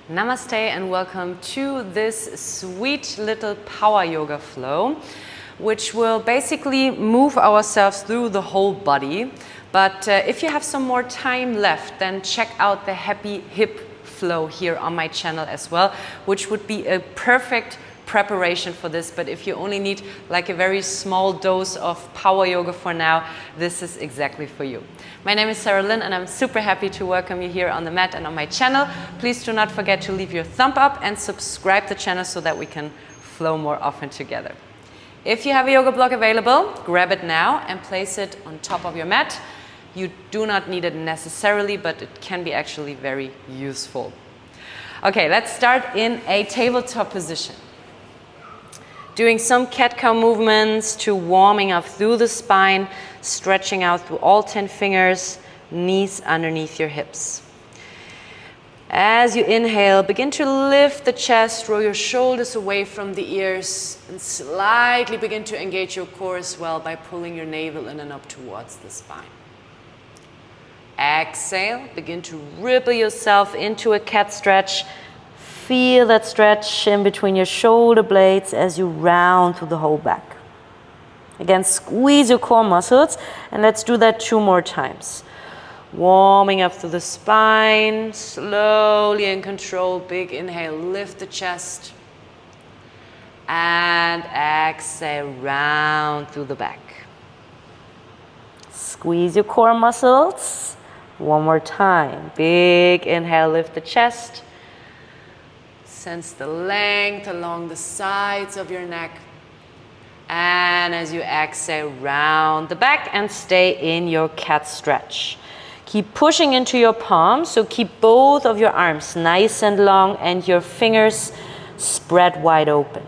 Namaste and welcome to this sweet little power yoga flow, which will basically move ourselves through the whole body. But if you have some more time left, then check out the happy hip flow here on my channel as well, which would be a perfect preparation for this. But if you only need like a very small dose of power yoga for now, this is exactly for you. My name is Sara Lyn and I'm super happy to welcome you here on the mat and on my channel. Please do not forget to leave your thumb up and subscribe to the channel so that we can flow more often together. If you have a yoga block available, grab it now and place it on top of your mat. You do not need it necessarily, but it can be actually very useful. Okay, let's start in a tabletop position. Doing some cat-cow movements to warming up through the spine, stretching out through all 10 fingers, knees underneath your hips. As you inhale, begin to lift the chest, roll your shoulders away from the ears, and slightly begin to engage your core as well by pulling your navel in and up towards the spine. Exhale, begin to ripple yourself into a cat stretch. Feel that stretch in between your shoulder blades as you round through the whole back. Again, squeeze your core muscles, and let's do that 2 more times. Warming up through the spine, slowly in control, big inhale, lift the chest. And exhale, round through the back. Squeeze your core muscles. 1 more time. Big inhale, lift the chest. Sense the length along the sides of your neck. And as you exhale, round the back and stay in your cat stretch. Keep pushing into your palms, so keep both of your arms nice and long and your fingers spread wide open.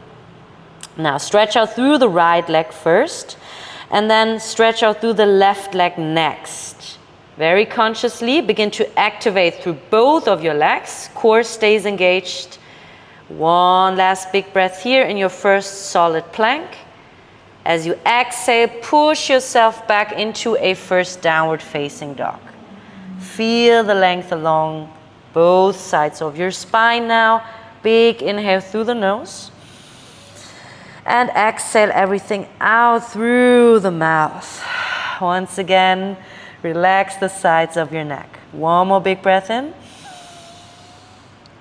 Now stretch out through the right leg first, and then stretch out through the left leg next. Very consciously begin to activate through both of your legs. Core stays engaged. 1 last big breath here in your first solid plank. As you exhale, push yourself back into a first downward facing dog. Feel the length along both sides of your spine now. Big inhale through the nose. And exhale everything out through the mouth. Once again, relax the sides of your neck. 1 more big breath in.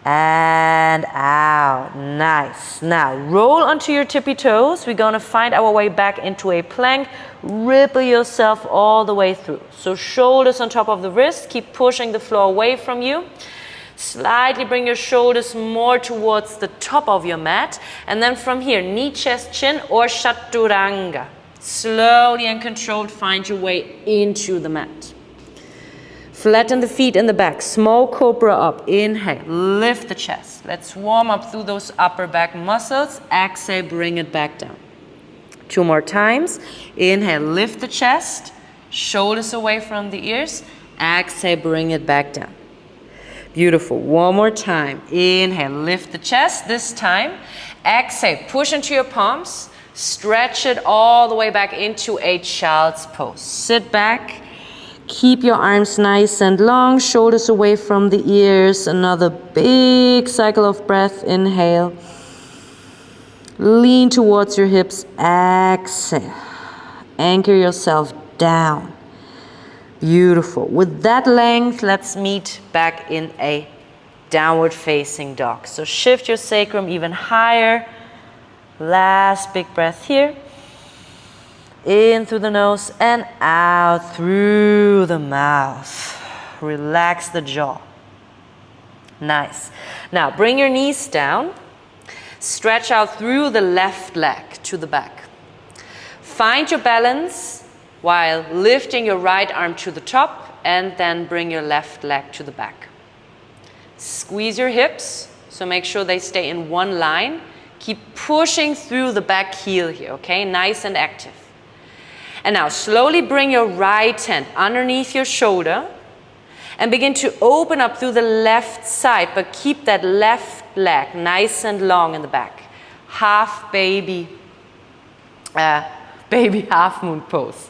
And out. Nice. Now roll onto your tippy toes. We're going to find our way back into a plank. Ripple yourself all the way through. So shoulders on top of the wrist. Keep pushing the floor away from you. Slightly bring your shoulders more towards the top of your mat. And then from here, knee, chest, chin or chaturanga. Slowly and controlled find your way into the mat. Flatten the feet in the back, small cobra up, inhale, lift the chest. Let's warm up through those upper back muscles. Exhale, bring it back down. 2 more times. Inhale, lift the chest, shoulders away from the ears. Exhale, bring it back down. Beautiful. 1 more time. Inhale, lift the chest. This time, exhale, push into your palms. Stretch it all the way back into a child's pose. Sit back. Keep your arms nice and long, shoulders away from the ears. Another big cycle of breath. Inhale. Lean towards your hips. Exhale. Anchor yourself down. Beautiful. With that length, let's meet back in a downward facing dog. So shift your sacrum even higher. Last big breath here. In through the nose and out through the mouth. Relax the jaw. Nice. Now bring your knees down. Stretch out through the left leg to the back. Find your balance while lifting your right arm to the top and then bring your left leg to the back. Squeeze your hips, so make sure they stay in one line. Keep pushing through the back heel here, okay? Nice and active. And now slowly bring your right hand underneath your shoulder and begin to open up through the left side, but keep that left leg nice and long in the back. Half baby half moon pose.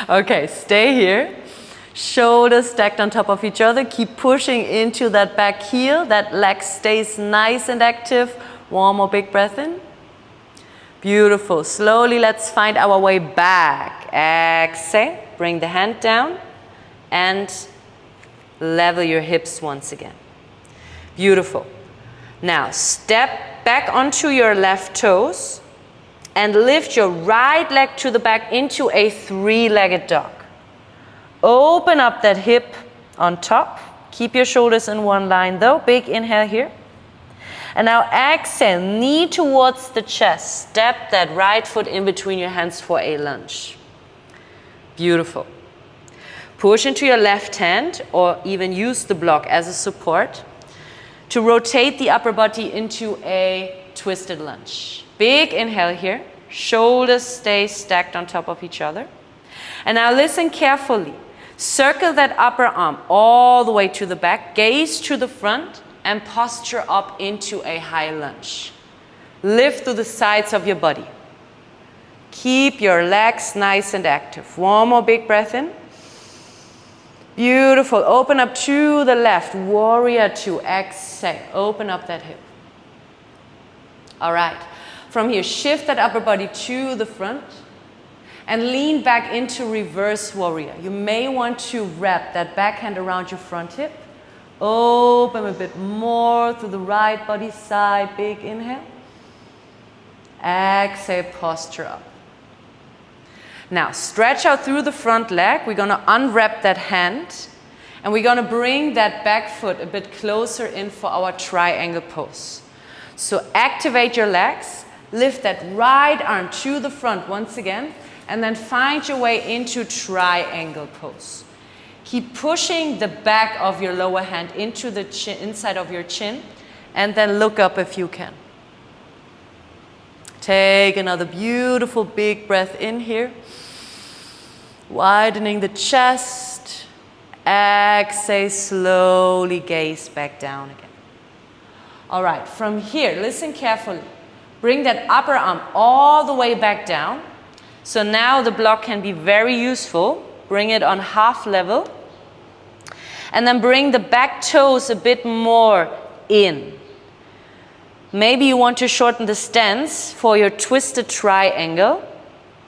Okay, stay here. Shoulders stacked on top of each other. Keep pushing into that back heel. That leg stays nice and active. One more big breath in. Beautiful. Slowly, let's find our way back. Exhale. Bring the hand down and level your hips once again. Beautiful. Now, step back onto your left toes and lift your right leg to the back into a three-legged dog. Open up that hip on top. Keep your shoulders in one line though. Big inhale here. And now exhale, knee towards the chest. Step that right foot in between your hands for a lunge. Beautiful. Push into your left hand or even use the block as a support to rotate the upper body into a twisted lunge. Big inhale here. Shoulders stay stacked on top of each other. And now listen carefully. Circle that upper arm all the way to the back, gaze to the front, and posture up into a high lunge. Lift to the sides of your body. Keep your legs nice and active. One more big breath in. Beautiful. Open up to the left. Warrior two. Exhale. Open up that hip. All right. From here, shift that upper body to the front. And lean back into reverse warrior. You may want to wrap that backhand around your front hip. Open a bit more to the right body side. Big inhale. Exhale, posture up. Now, stretch out through the front leg. We're going to unwrap that hand. And we're going to bring that back foot a bit closer in for our triangle pose. So activate your legs. Lift that right arm to the front once again. And then find your way into triangle pose. Keep pushing the back of your lower hand into the inside of your chin. And then look up if you can. Take another beautiful big breath in here. Widening the chest. Exhale, slowly gaze back down again. All right, from here, listen carefully. Bring that upper arm all the way back down. So now the block can be very useful. Bring it on half level. And then bring the back toes a bit more in. Maybe you want to shorten the stance for your twisted triangle.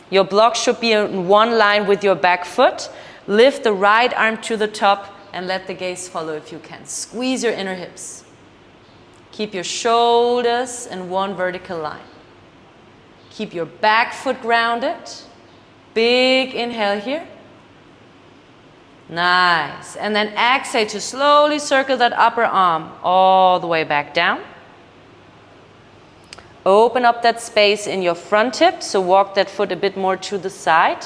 Your block should be in one line with your back foot. Lift the right arm to the top and let the gaze follow if you can. Squeeze your inner hips. Keep your shoulders in one vertical line. Keep your back foot grounded. Big inhale here. Nice. And then exhale to slowly circle that upper arm all the way back down. Open up that space in your front hip, so walk that foot a bit more to the side.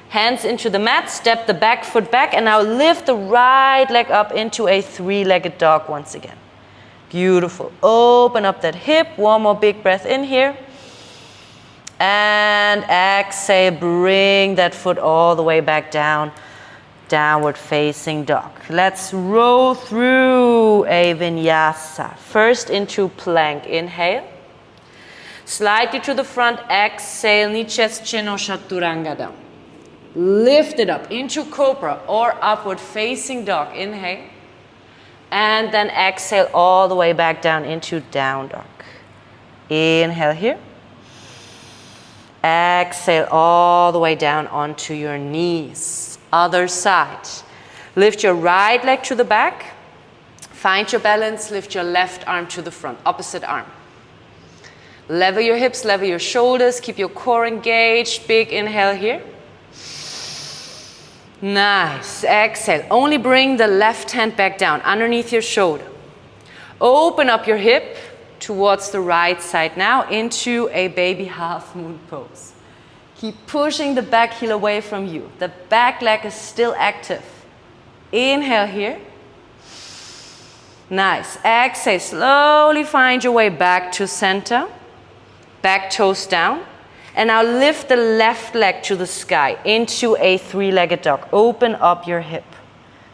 Hands into the mat, step the back foot back, and now lift the right leg up into a three-legged dog once again. Beautiful. Open up that hip. One more big breath in here. And exhale, bring that foot all the way back down. Downward facing dog. Let's roll through a vinyasa. First into plank. Inhale. Slightly to the front. Exhale. Knee, chest, chin or chaturanga down. Lift it up into cobra or upward facing dog. Inhale. And then exhale all the way back down into down dog. Inhale here. Exhale all the way down onto your knees. Other side. Lift your right leg to the back. Find your balance. Lift your left arm to the front. Opposite arm. Level your hips, level your shoulders. Keep your core engaged. Big inhale here. Nice. Exhale. Only bring the left hand back down underneath your shoulder. Open up your hip towards the right side now into a baby half moon pose. Keep pushing the back heel away from you. The back leg is still active. Inhale here. Nice. Exhale. Slowly find your way back to center. Back toes down. And now lift the left leg to the sky into a three-legged dog. Open up your hip.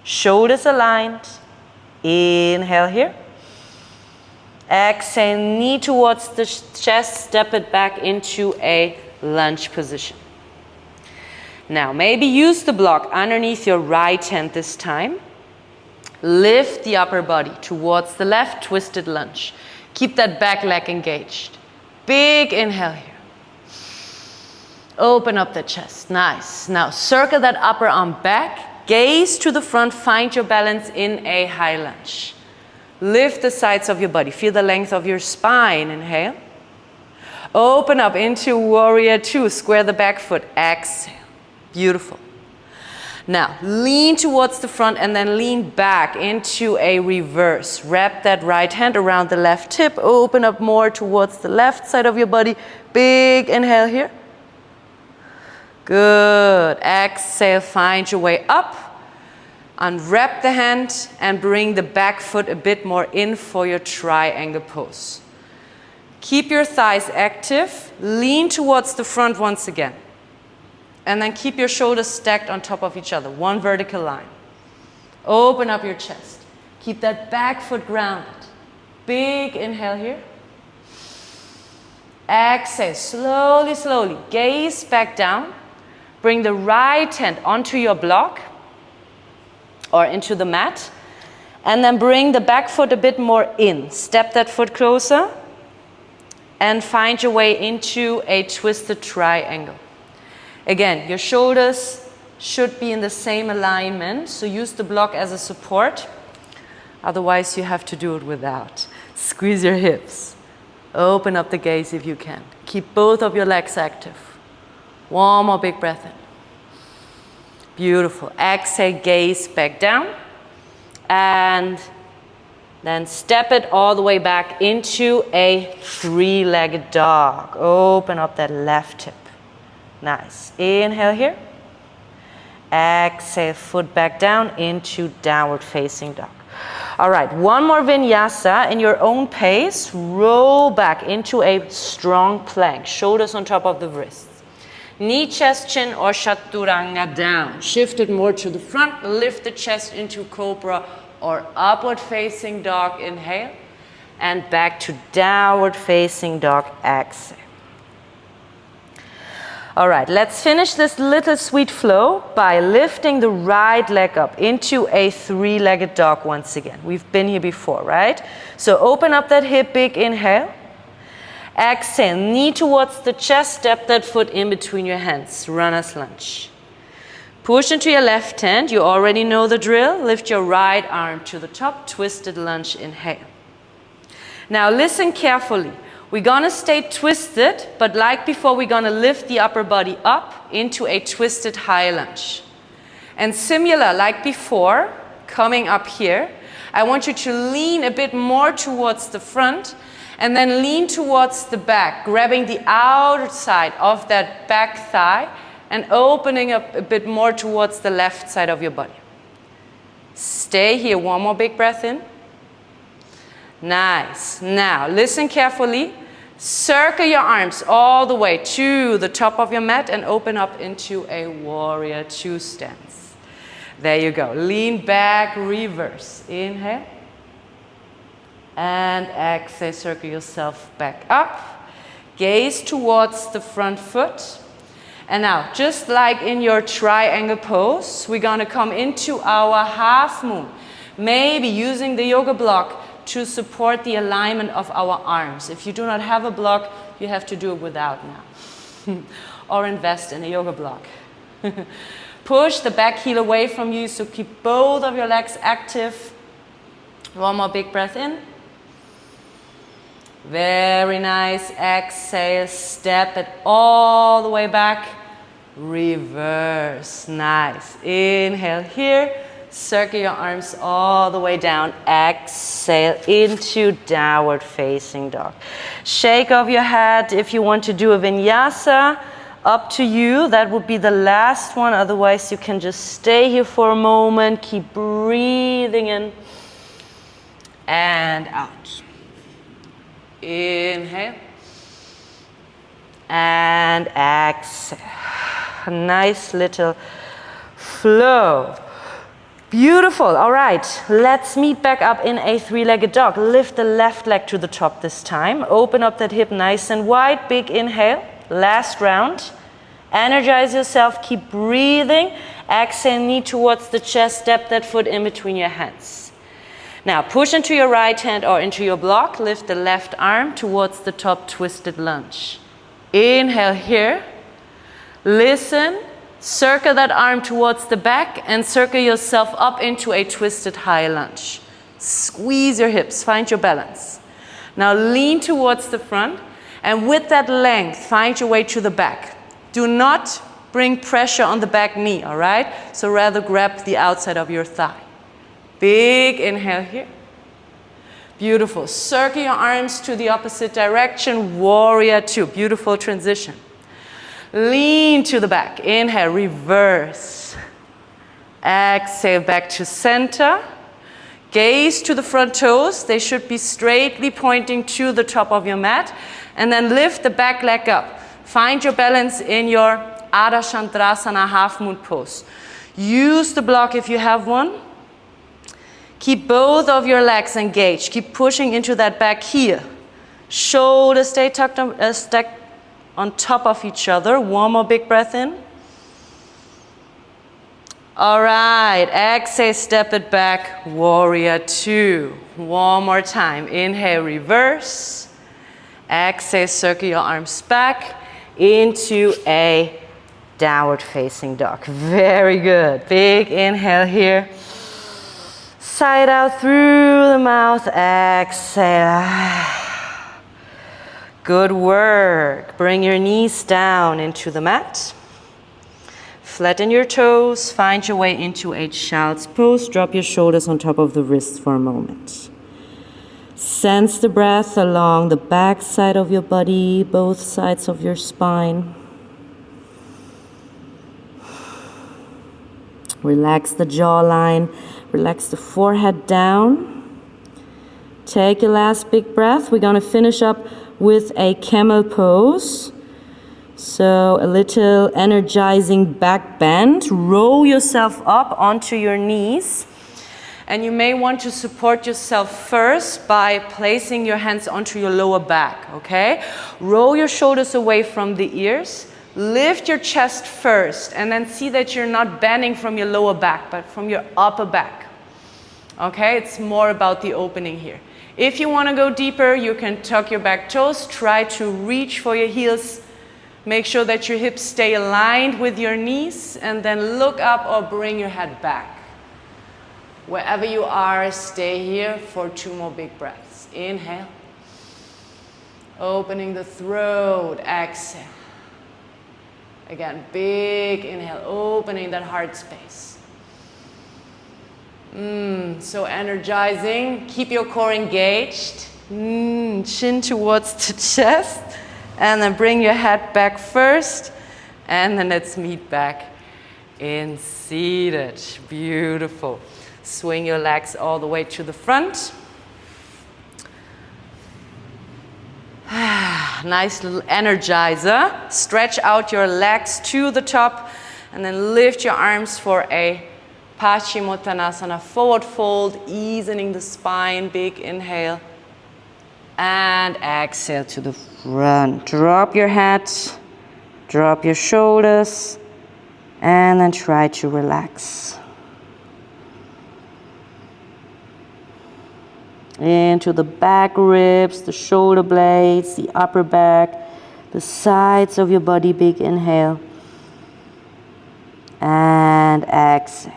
Shoulders aligned. Inhale here. Exhale, knee towards the chest. Step it back into a lunge position. Now, maybe use the block underneath your right hand this time. Lift the upper body towards the left, twisted lunge. Keep that back leg engaged. Big inhale here. Open up the chest. Nice. Now, circle that upper arm back. Gaze to the front. Find your balance in a high lunge. Lift the sides of your body. Feel the length of your spine. Inhale. Open up into warrior two. Square the back foot. Exhale. Beautiful. Now, lean towards the front and then lean back into a reverse. Wrap that right hand around the left hip. Open up more towards the left side of your body. Big inhale here. Good. Exhale. Find your way up. Unwrap the hand and bring the back foot a bit more in for your triangle pose. Keep your thighs active. Lean towards the front once again. And then keep your shoulders stacked on top of each other. One vertical line. Open up your chest. Keep that back foot grounded. Big inhale here. Exhale. Slowly, slowly. Gaze back down. Bring the right hand onto your block or into the mat. And then bring the back foot a bit more in. Step that foot closer. And find your way into a twisted triangle. Again, your shoulders should be in the same alignment, so use the block as a support. Otherwise, you have to do it without. Squeeze your hips. Open up the gaze if you can. Keep both of your legs active. One more big breath in. Beautiful. Exhale, gaze back down. And then step it all the way back into a three-legged dog. Open up that left hip. Nice. Inhale here. Exhale, foot back down into downward facing dog. All right, one more vinyasa in your own pace. Roll back into a strong plank. Shoulders on top of the wrists. Knee, chest, chin, or chaturanga down. Shift it more to the front. Lift the chest into cobra or upward facing dog. Inhale. And back to downward facing dog. Exhale. All right, let's finish this little sweet flow by lifting the right leg up into a three-legged dog once again. We've been here before, right? So open up that hip, big inhale. Exhale, knee towards the chest, step that foot in between your hands, runner's lunge. Push into your left hand, you already know the drill. Lift your right arm to the top, twisted lunge, inhale. Now listen carefully. We're gonna stay twisted, but like before, we're gonna lift the upper body up into a twisted high lunge. And similar, like before, coming up here, I want you to lean a bit more towards the front and then lean towards the back, grabbing the outer side of that back thigh and opening up a bit more towards the left side of your body. Stay here, one more big breath in. Nice. Now, listen carefully. Circle your arms all the way to the top of your mat and open up into a warrior two stance. There you go. Lean back, reverse. Inhale. And exhale, circle yourself back up. Gaze towards the front foot. And now, just like in your triangle pose, we're going to come into our half moon. Maybe using the yoga block to support the alignment of our arms. If you do not have a block, you have to do it without now. Or invest in a yoga block. Push the back heel away from you, so keep both of your legs active. One more big breath in. Very nice. Exhale, step it all the way back. Reverse. Nice. Inhale here. Circle your arms all the way down. Exhale into downward facing dog. Shake off your head if you want to do a vinyasa. Up to you. That would be the last one. Otherwise, you can just stay here for a moment. Keep breathing in and out. Inhale and exhale. A nice little flow. Beautiful. All right, let's meet back up in a three-legged dog. Lift the left leg to the top this time. Open up that hip nice and wide. Big inhale. Last round. Energize yourself, keep breathing. Exhale, knee towards the chest, step that foot in between your hands. Now push into your right hand or into your block, lift the left arm towards the top, twisted lunge. Inhale here, listen, circle that arm towards the back and circle yourself up into a twisted high lunge. Squeeze your hips, find your balance. Now lean towards the front and with that length, find your way to the back. Do not bring pressure on the back knee, all right? So rather grab the outside of your thigh. Big inhale here. Beautiful. Circle your arms to the opposite direction. Warrior two. Beautiful transition. Lean to the back. Inhale, reverse. Exhale, back to center. Gaze to the front toes. They should be straightly pointing to the top of your mat. And then lift the back leg up. Find your balance in your Ardha Chandrasana half moon pose. Use the block if you have one. Keep both of your legs engaged. Keep pushing into that back heel. Shoulders stay tucked stacked on top of each other. One more big breath in. All right, exhale, step it back, warrior two. One more time, inhale, reverse. Exhale, circle your arms back into a downward facing dog. Very good, big inhale here. Side out through the mouth, exhale. Good work, bring your knees down into the mat. Flatten your toes, find your way into a child's pose. Drop your shoulders on top of the wrists for a moment. Sense the breath along the back side of your body, both sides of your spine. Relax the jawline, relax the forehead down. Take your last big breath. We're going to finish up with a camel pose. So a little energizing back bend. Roll yourself up onto your knees. And you may want to support yourself first by placing your hands onto your lower back, okay? Roll your shoulders away from the ears. Lift your chest first and then see that you're not bending from your lower back, but from your upper back. Okay, it's more about the opening here. If you want to go deeper, you can tuck your back toes. Try to reach for your heels. Make sure that your hips stay aligned with your knees and then look up or bring your head back. Wherever you are, stay here for two more big breaths. Inhale. Opening the throat, exhale. Again, big inhale, opening that heart space. So energizing. Keep your core engaged. Chin towards the chest. And then bring your head back first. And then let's meet back in seated. Beautiful. Swing your legs all the way to the front. Nice little energizer. Stretch out your legs to the top. And then lift your arms for a Paschimottanasana, forward fold, easing the spine. Big inhale. And exhale to the front. Drop your head, drop your shoulders, and then try to relax. Into the back ribs, the shoulder blades, the upper back, the sides of your body. Big inhale. And exhale.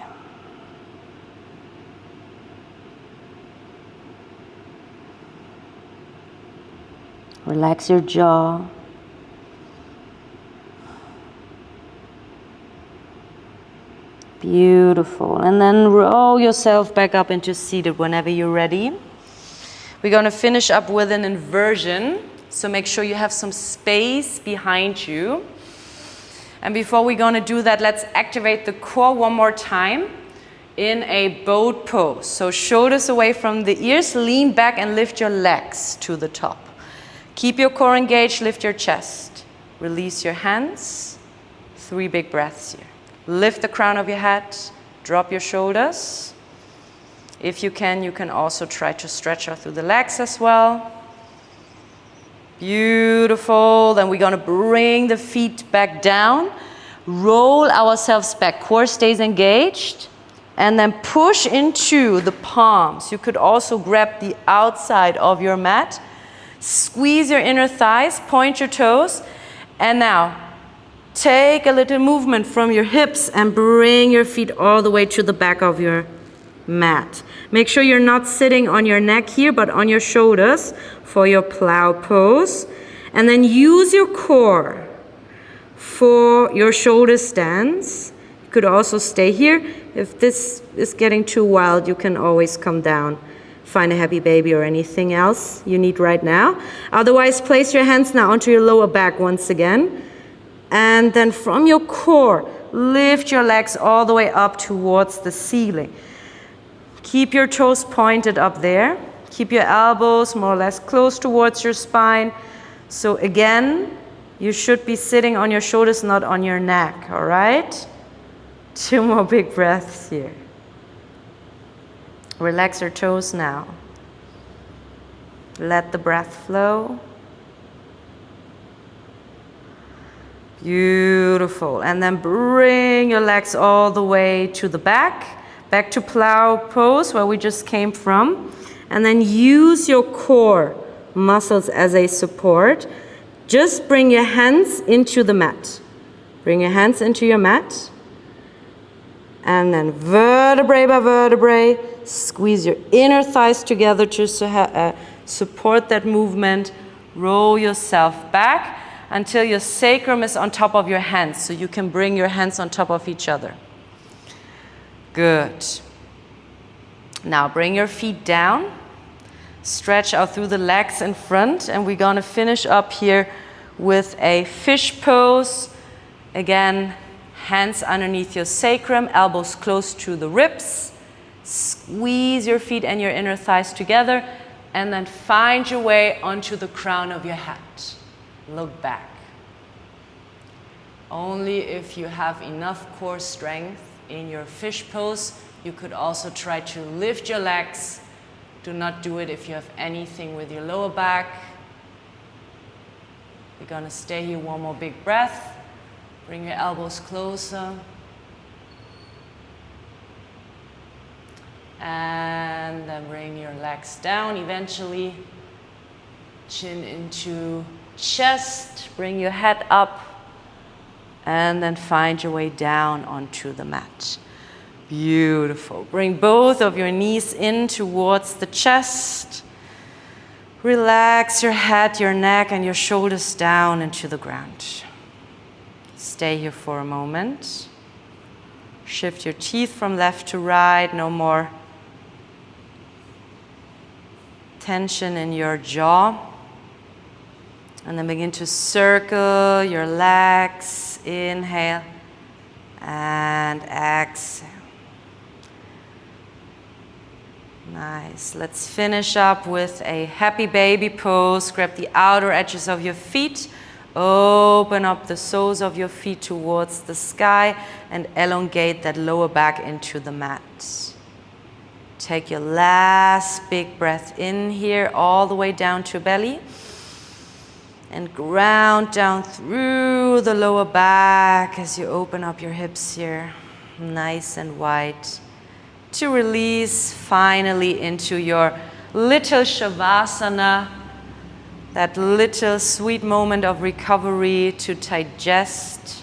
Relax your jaw. Beautiful. And then roll yourself back up into seated whenever you're ready. We're going to finish up with an inversion. So make sure you have some space behind you. And before we're going to do that, let's activate the core one more time in a boat pose. So shoulders away from the ears, lean back and lift your legs to the top. Keep your core engaged, lift your chest. Release your hands. 3 big breaths here. Lift the crown of your head, drop your shoulders. If you can also try to stretch out through the legs as well. Beautiful. Then we're going to bring the feet back down. Roll ourselves back. Core stays engaged. And then push into the palms. You could also grab the outside of your mat. Squeeze your inner thighs. Point your toes. And now, take a little movement from your hips and bring your feet all the way to the back of your mat. Make sure you're not sitting on your neck here, but on your shoulders for your plow pose. And then use your core for your shoulder stance. You could also stay here. If this is getting too wild, you can always come down. Find a happy baby or anything else you need right now. Otherwise, place your hands now onto your lower back once again. And then from your core, lift your legs all the way up towards the ceiling. Keep your toes pointed up there. Keep your elbows more or less close towards your spine. So again, you should be sitting on your shoulders, not on your neck, all right? 2 more big breaths here. Relax your toes now. Let the breath flow. Beautiful. And then bring your legs all the way to the back. Back to plow pose where we just came from. And then use your core muscles as a support. Just bring your hands into the mat. Bring your hands into your mat. And then vertebrae by vertebrae, squeeze your inner thighs together to support that movement. Roll yourself back until your sacrum is on top of your hands, so you can bring your hands on top of each other. Good. Now bring your feet down. Stretch out through the legs in front, and we're going to finish up here with a fish pose. Again, hands underneath your sacrum, elbows close to the ribs. Squeeze your feet and your inner thighs together, and then find your way onto the crown of your head. Look back. Only if you have enough core strength in your fish pose, you could also try to lift your legs. Do not do it if you have anything with your lower back. We're going to stay here 1 more big breath. Bring your elbows closer. And then bring your legs down eventually. Chin into chest. Bring your head up. And then find your way down onto the mat. Beautiful. Bring both of your knees in towards the chest. Relax your head, your neck, and your shoulders down into the ground. Stay here for a moment. Shift your teeth from left to right. No more tension in your jaw. And then begin to circle your legs. Inhale and exhale. Nice. Let's finish up with a happy baby pose. Grab the outer edges of your feet. Open up the soles of your feet towards the sky and elongate that lower back into the mat. Take your last big breath in here, all the way down to belly. And ground down through the lower back as you open up your hips here, nice and wide. To release finally into your little Shavasana, that little sweet moment of recovery to digest.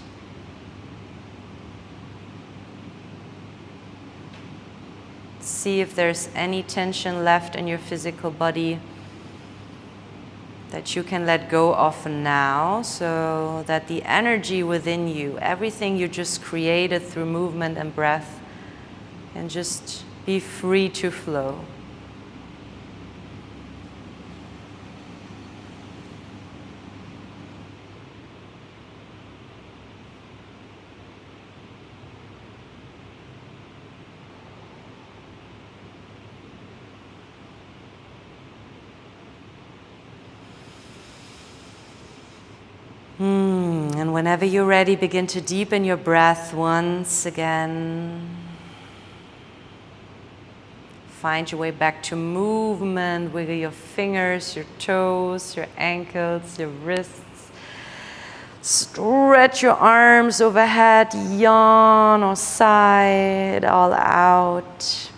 See if there's any tension left in your physical body that you can let go of now, so that the energy within you, everything you just created through movement and breath, can just be free to flow. And whenever you're ready, begin to deepen your breath once again. find your way back to movement. Wiggle your fingers, your toes, your ankles, your wrists. Stretch your arms overhead, yawn or sigh it all out.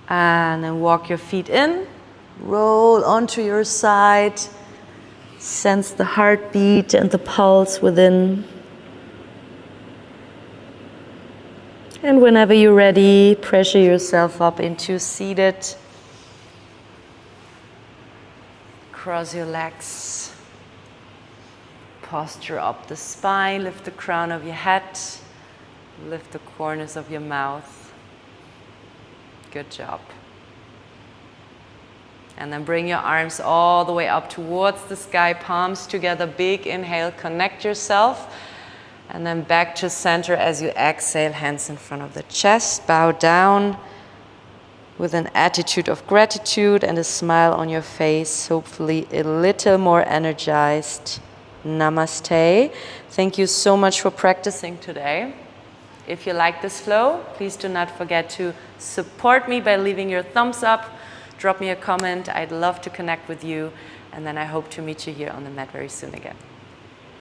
And then walk your feet in, roll onto your side. Sense the heartbeat and the pulse within. And whenever you're ready, pressure yourself up into seated. Cross your legs. Posture up the spine. Lift the crown of your head. Lift the corners of your mouth. Good job. And then bring your arms all the way up towards the sky, palms together, big inhale, connect yourself. And then back to center as you exhale, hands in front of the chest, bow down with an attitude of gratitude and a smile on your face, hopefully a little more energized. Namaste. Thank you so much for practicing today. If you like this flow, please do not forget to support me by leaving your thumbs up. Drop me a comment. I'd love to connect with you. And then I hope to meet you here on the mat very soon again.